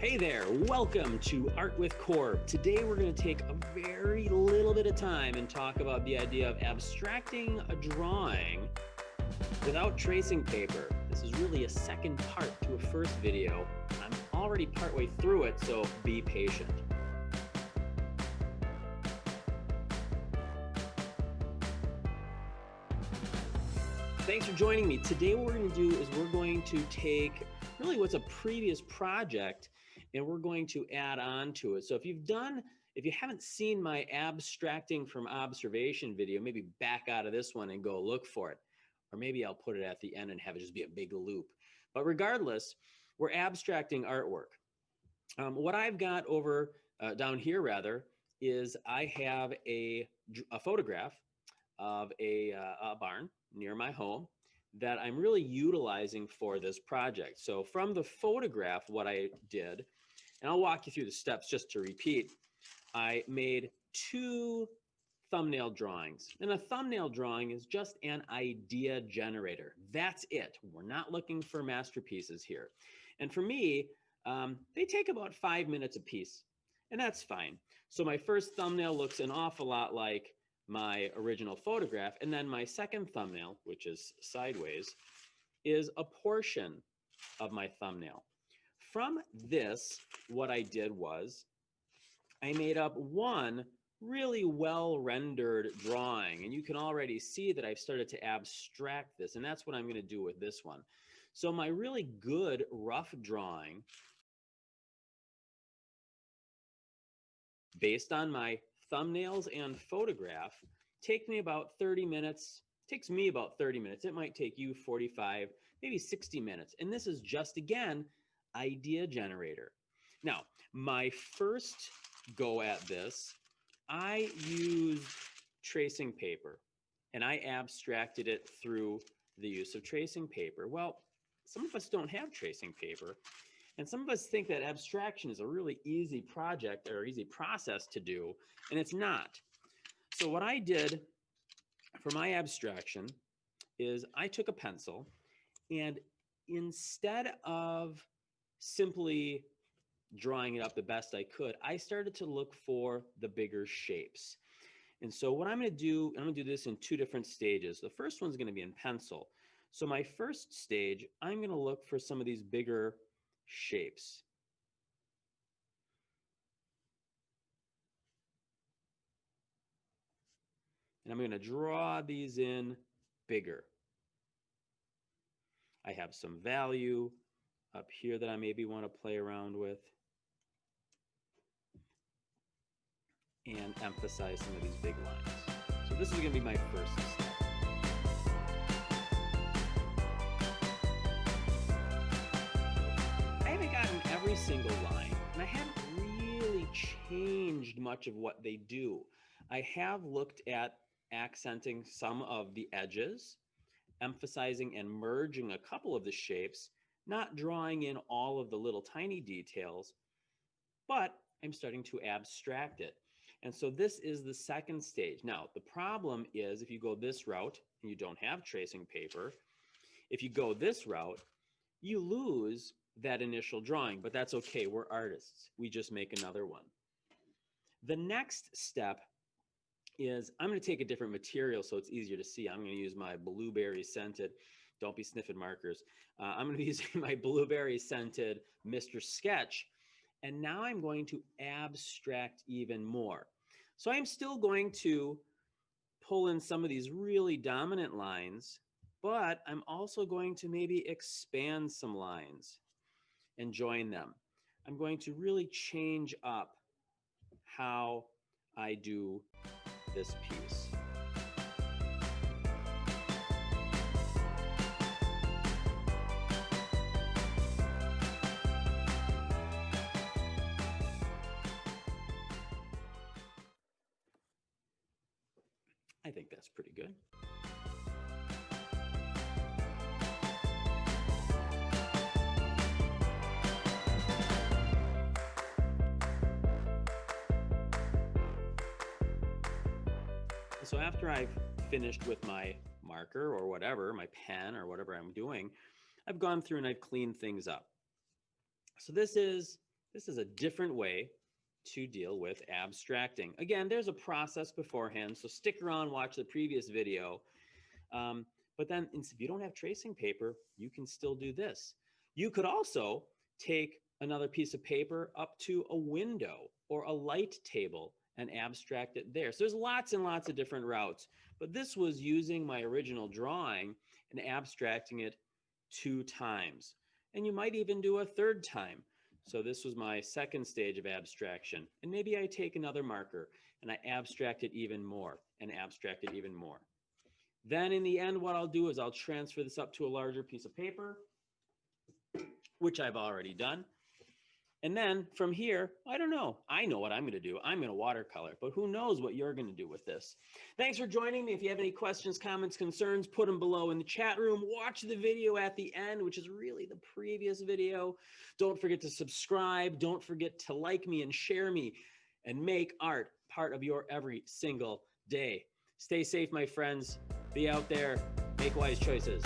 Hey there, welcome to Art with Korb. Today we're going to take a very little bit of time and talk about the idea of abstracting a drawing without tracing paper. This is really a second part to a first video. I'm already partway through it, so be patient. Thanks for joining me. Today what we're going to do is we're going to take really what's a previous project and we're going to add on to it. So if you haven't seen my abstracting from observation video, maybe back out of this one and go look for it. Or maybe I'll put it at the end and have it just be a big loop. But regardless, we're abstracting artwork. What I've got over down here rather is I have a photograph of a barn near my home that I'm really utilizing for this project. So from the photograph, what I did, and I'll walk you through the steps just to repeat, I made two thumbnail drawings. And a thumbnail drawing is just an idea generator. That's it. We're not looking for masterpieces here. And for me, they take about 5 minutes a piece, and that's fine. So my first thumbnail looks an awful lot like my original photograph, and then my second thumbnail, which is sideways, is a portion of my thumbnail. From this, what I did was I made up one really well-rendered drawing, and you can already see that I've started to abstract this, and that's what I'm going to do with this one. So my really good rough drawing, based on my thumbnails and photograph, takes me about 30 minutes. Takes me about 30 minutes. It might take you 45, maybe 60 minutes. And this is just, again, idea generator. Now, my first go at this, I used tracing paper, and I abstracted it through the use of tracing paper. Well, some of us don't have tracing paper. And some of us think that abstraction is a really easy project or easy process to do, and it's not. So what I did for my abstraction is I took a pencil, and instead of simply drawing it up the best I could, I started to look for the bigger shapes. And so what I'm going to do this in two different stages. The first one's going to be in pencil. So my first stage, I'm going to look for some of these bigger shapes. And I'm going to draw these in bigger. I have some value up here that I maybe want to play around with and emphasize some of these big lines. So this is going to be my first step. I haven't gotten every single line, and I haven't really changed much of what they do. I have looked at accenting some of the edges, emphasizing and merging a couple of the shapes, not drawing in all of the little tiny details, but I'm starting to abstract it. And so this is the second stage. Now, the problem is if you go this route and you don't have tracing paper, if you go this route, you lose that initial drawing, but that's okay. We're artists. We just make another one. The next step is I'm going to take a different material so it's easier to see. I'm going to use my blueberry scented, don't be sniffing markers. I'm going to be using my blueberry scented Mr. Sketch. And now I'm going to abstract even more. So I'm still going to pull in some of these really dominant lines, but I'm also going to maybe expand some lines and join them. I'm going to really change up how I do this piece. I think that's pretty good. So after I've finished with my marker or whatever, my pen or whatever I'm doing, I've gone through and I've cleaned things up. So this is This is a different way to deal with abstracting. Again, there's a process beforehand, so stick around, watch the previous video. But then if you don't have tracing paper, you can still do this. You could also take another piece of paper up to a window or a light table and abstract it there. So there's lots and lots of different routes, but this was using my original drawing and abstracting it 2 times. And you might even do a 3rd time. So this was my 2nd stage of abstraction. And maybe I take another marker and I abstract it even more and abstract it even more. Then in the end, what I'll do is I'll transfer this up to a larger piece of paper, which I've already done. And then from here, I don't know. I know what I'm going to do. I'm going to watercolor, but who knows what you're going to do with this. Thanks for joining me. If you have any questions, comments, concerns, put them below in the chat room. Watch the video at the end, which is really the previous video. Don't forget to subscribe. Don't forget to like me and share me and make art part of your every single day. Stay safe, my friends. Be out there. Make wise choices.